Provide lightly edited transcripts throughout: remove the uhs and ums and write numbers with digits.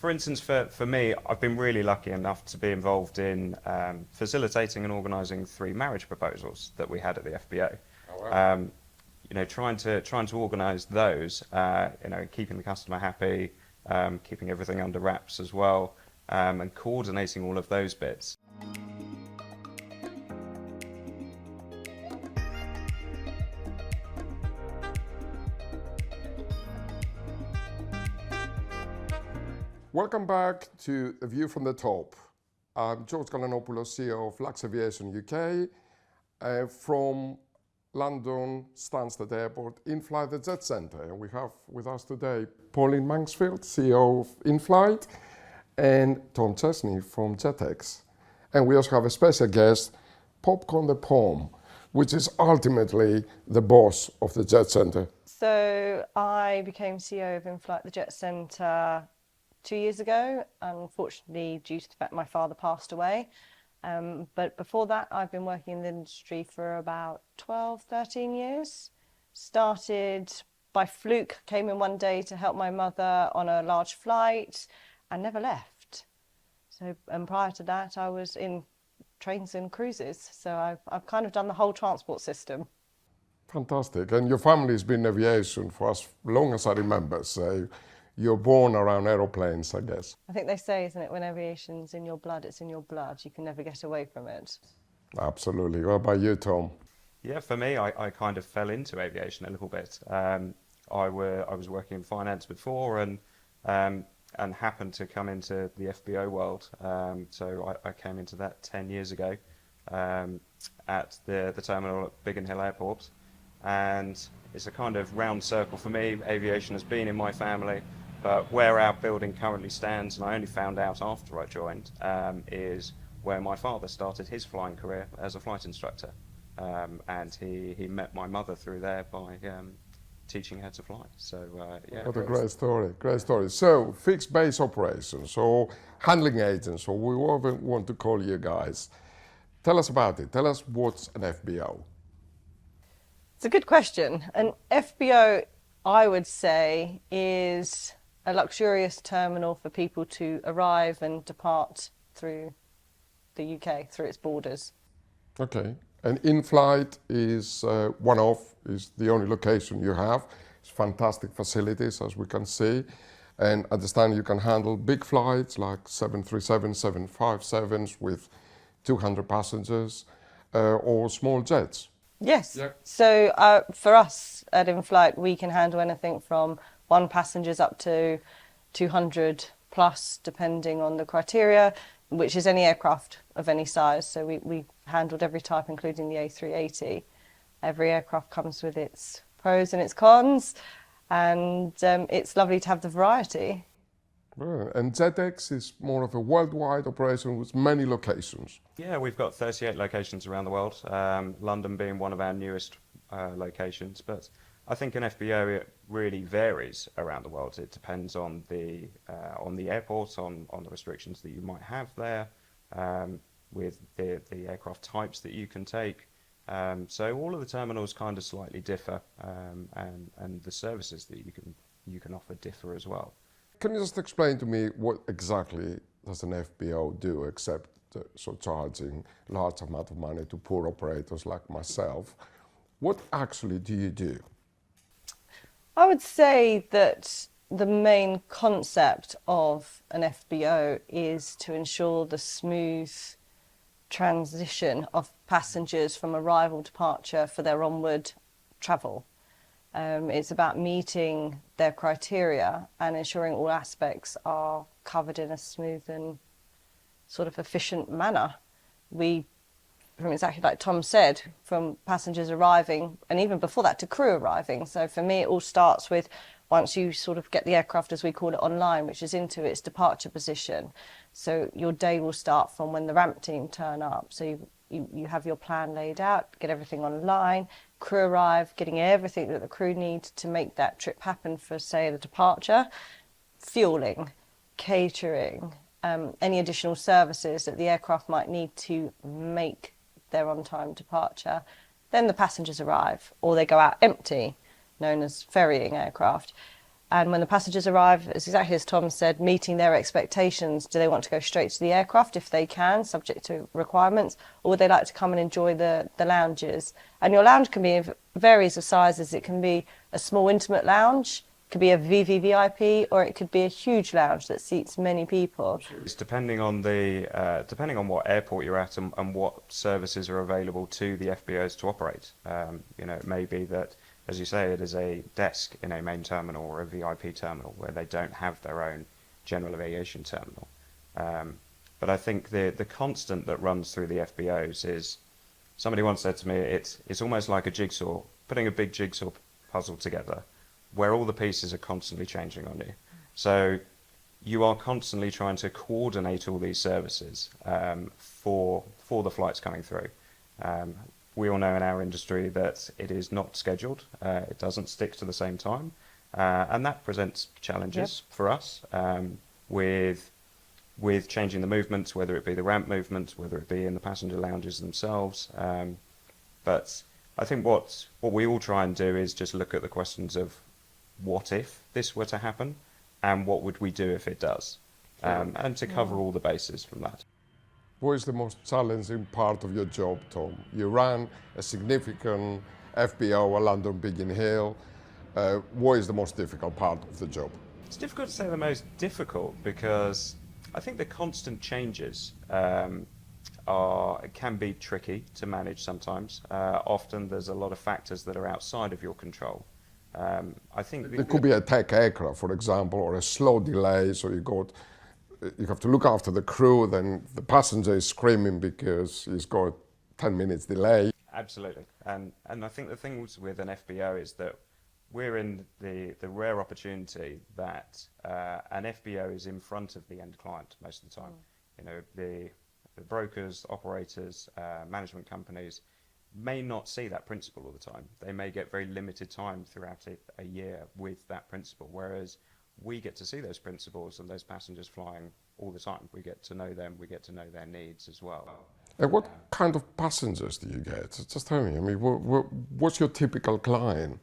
For instance, for me, I've been really lucky enough to be involved in facilitating and organising 3 marriage proposals that we had at the FBO. Oh, wow. Trying to organise those, keeping the customer happy, keeping everything under wraps as well, and coordinating all of those bits. Welcome back to The View from the Top. I'm George Galanopoulos, CEO of Lux Aviation UK. From London Stansted Airport, Inflite, the Jet Centre. And we have with us today Pauline Monksfield, CEO of Inflite, and Tom Chesney from Jetex. And we also have a special guest, Popcorn the Pom, which is ultimately the boss of the Jet Centre. So I became CEO of Inflite, the Jet Centre 2 years ago, unfortunately due to the fact my father passed away. But before that, I've been working in the industry for about 12, 13 years. Started by fluke, came in one day to help my mother on a large flight and never left. And prior to that, I was in trains and cruises. So I've kind of done the whole transport system. Fantastic. And your family's been in aviation for as long as I remember. So you're born around aeroplanes, I guess. I think they say, isn't it, when aviation's in your blood, it's in your blood. You can never get away from it. Absolutely. What about you, Tom? Yeah, for me, I kind of fell into aviation a little bit. I was working in finance before and happened to come into the FBO world. So I came into that 10 years ago at the terminal at Biggin Airport. And it's a kind of round circle for me. Aviation has been in my family. But where our building currently stands, and I only found out after I joined, is where my father started his flying career as a flight instructor. And he met my mother through there by teaching her to fly. So, yeah. What a great story, great story. So, fixed base operations, or handling agents, or whatever we want to call you guys. Tell us about it. Tell us what's an FBO. It's a good question. An FBO, I would say, is a luxurious terminal for people to arrive and depart through the UK, through its borders. Okay. And Inflite is one-off, is the only location you have. It's fantastic facilities, as we can see. And I understand you can handle big flights like 737, 757s with 200 passengers, or small jets. Yes. Yeah. So for us at Inflite, we can handle anything from 1 passengers up to 200 plus, depending on the criteria, which is any aircraft of any size. So we handled every type, including the A380. Every aircraft comes with its pros and its cons, and it's lovely to have the variety. Right. And Jetex is more of a worldwide operation with many locations. Yeah, we've got 38 locations around the world, London being one of our newest locations. But I think an FBO, it really varies around the world. It depends on the airport, on the restrictions that you might have there, with the aircraft types that you can take. So all of the terminals kind of slightly differ, and the services that you can offer differ as well. Can you just explain to me what exactly does an FBO do, except charging large amount of money to poor operators like myself? What actually do you do? I would say that the main concept of an FBO is to ensure the smooth transition of passengers from arrival departure for their onward travel. It's about meeting their criteria and ensuring all aspects are covered in a smooth and sort of efficient manner. From exactly like Tom said, from passengers arriving, and even before that to crew arriving. So for me, it all starts with once you sort of get the aircraft, as we call it, online, which is into its departure position. So your day will start from when the ramp team turn up. So you have your plan laid out, get everything online, crew arrive, getting everything that the crew need to make that trip happen for, say, the departure, fueling, catering, any additional services that the aircraft might need to make their on-time departure. Then the passengers arrive, or they go out empty, known as ferrying aircraft. And when the passengers arrive, it's exactly as Tom said, meeting their expectations. Do they want to go straight to the aircraft if they can, subject to requirements, or would they like to come and enjoy the lounges? And your lounge can be of varies of sizes. It can be a small intimate lounge, it could be a VVVIP, or it could be a huge lounge that seats many people. It's depending on what airport you're at and what services are available to the FBOs to operate. It may be that, as you say, it is a desk in a main terminal or a VIP terminal where they don't have their own general aviation terminal. But I think the constant that runs through the FBOs is, somebody once said to me, it's almost like a jigsaw, putting a big jigsaw puzzle together, where all the pieces are constantly changing on you. So you are constantly trying to coordinate all these services for the flights coming through. We all know in our industry that it is not scheduled, it doesn't stick to the same time, and that presents challenges for us with changing the movements, whether it be the ramp movements, whether it be in the passenger lounges themselves. But I think what we all try and do is just look at the questions of what if this were to happen, and what would we do if it does, and to cover all the bases from that. What is the most challenging part of your job, Tom? You run a significant FBO at London Biggin Hill. What is the most difficult part of the job? It's difficult to say the most difficult, because I think the constant changes can be tricky to manage sometimes. Often there's a lot of factors that are outside of your control. I think it could be a tech aircraft, for example, or a slow delay, so you have to look after the crew, then the passenger is screaming because he's got 10 minutes delay. Absolutely. And I think the thing with an FBO is that we're in the rare opportunity that an FBO is in front of the end client most of the time. The brokers, operators, management companies may not see that principle all the time. They may get very limited time throughout a year with that principle, whereas we get to see those principles and those passengers flying all the time. We get to know them, we get to know their needs as well. And what kind of passengers do you get? Just tell me, what's your typical client?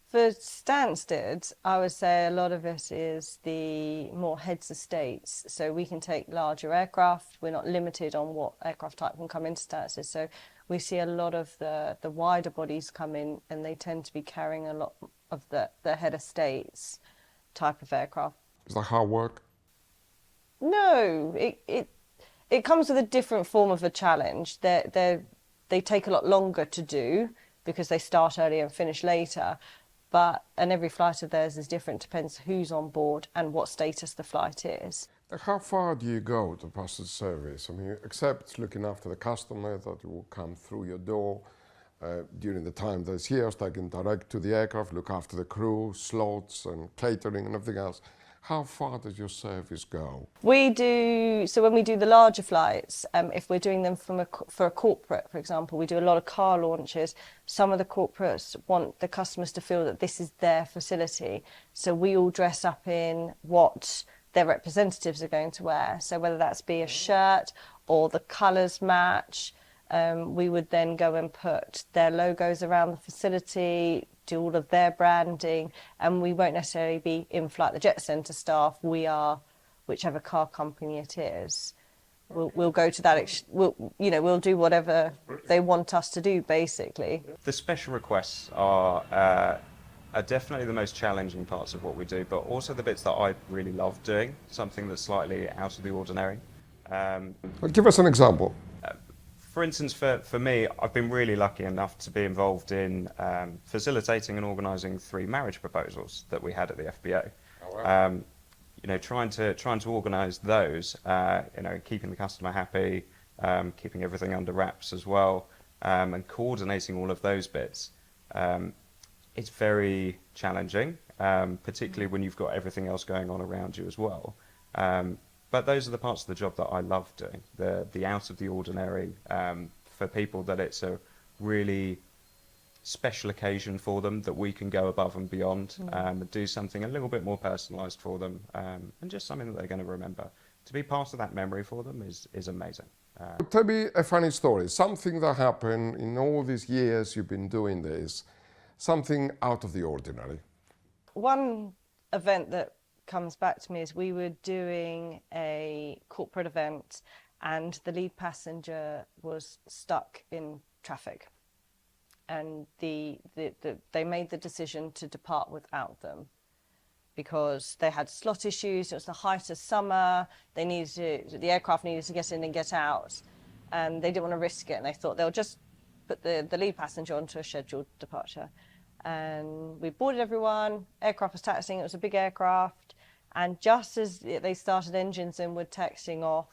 For Stansted, I would say a lot of it is the more heads of states. So we can take larger aircraft. We're not limited on what aircraft type can come into Stansted. So we see a lot of the wider bodies come in, and they tend to be carrying a lot of the head of states type of aircraft. Is that hard work? No, it comes with a different form of a challenge. They take a lot longer to do because they start earlier and finish later. And every flight of theirs is different, depends who's on board and what status the flight is. How far do you go to passenger service? Except looking after the customer that will come through your door during the time that's here, taking direct to the aircraft, look after the crew, slots and catering and everything else. How far does your service go? So when we do the larger flights, if we're doing them for a corporate, for example, we do a lot of car launches. Some of the corporates want the customers to feel that this is their facility. So we all dress up in what their representatives are going to wear. So whether that's be a shirt or the colours match, we would then go and put their logos around the facility, do all of their branding, and we won't necessarily be Inflite the Jet Centre staff. We are whichever car company it is. We'll go to that. We'll do whatever they want us to do, basically. The special requests are definitely the most challenging parts of what we do, but also the bits that I really love doing, something that's slightly out of the ordinary. Give us an example. For instance, for me, I've been really lucky enough to be involved in facilitating and organising 3 marriage proposals that we had at the FBO. Oh, wow. Trying to organise those, keeping the customer happy, keeping everything under wraps as well, and coordinating all of those bits. It's very challenging, particularly when you've got everything else going on around you as well. But those are the parts of the job that I love doing, the out of the ordinary, for people that it's a really special occasion for them, that we can go above and beyond, and do something a little bit more personalised for them, and just something that they're going to remember. To be part of that memory for them is amazing. Tell me a funny story, something that happened in all these years you've been doing this, something out of the ordinary. One event that comes back to me is we were doing a corporate event and the lead passenger was stuck in traffic, and they made the decision to depart without them because they had slot issues. It was the height of summer. The aircraft needed to get in and get out, and they didn't want to risk it, and they thought they'll just put the lead passenger onto a scheduled departure. And we boarded everyone, aircraft was taxiing, it was a big aircraft, and just as they started engines and were taxiing off,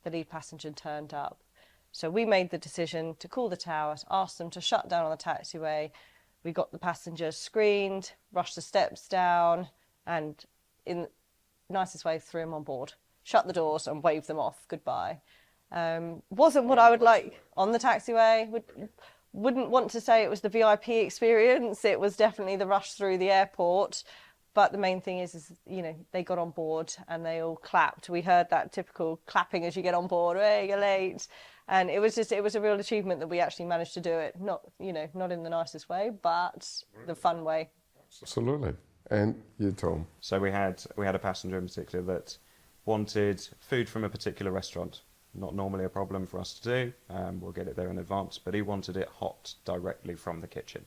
the lead passenger turned up. So we made the decision to call the towers, ask them to shut down on the taxiway. We got the passengers screened, rushed the steps down, and in the nicest way threw them on board, shut the doors and waved them off goodbye. Wasn't what I would like on the taxiway. Wouldn't want to say it was the VIP experience. It was definitely the rush through the airport. But the main thing is, you know, they got on board and they all clapped. We heard that typical clapping as you get on board, hey, you're late. And it was a real achievement that we actually managed to do it. Not in the nicest way, but the fun way. Absolutely. And you, Tom? So we had a passenger in particular that wanted food from a particular restaurant. Not normally a problem for us to do. We'll get it there in advance, but he wanted it hot directly from the kitchen.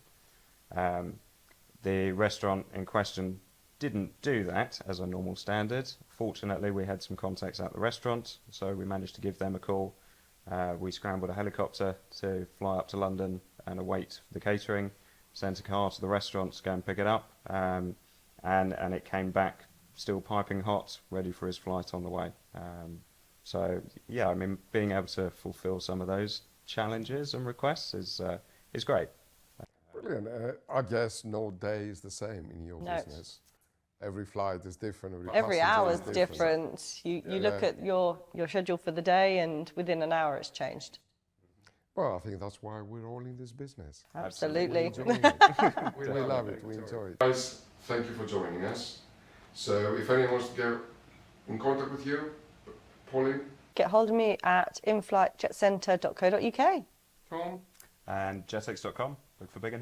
The restaurant in question didn't do that as a normal standard. Fortunately, we had some contacts at the restaurant, so we managed to give them a call. We scrambled a helicopter to fly up to London and await the catering, sent a car to the restaurant to go and pick it up, and it came back still piping hot, ready for his flight on the way. So yeah, I mean, being able to fulfil some of those challenges and requests is great. Brilliant. I guess no day is the same in your No. business. Every flight is different. Every hour is passenger different. You look at your schedule for the day, and within an hour it's changed. Well, I think that's why we're all in this business. Absolutely. We enjoy it. we love it. We enjoy it. Guys, thank you for joining us. So if anyone wants to get in contact with you, Pauline? Get hold of me at inflitejetcenter.co.uk. Tom? And Jetex.com, look for Biggin.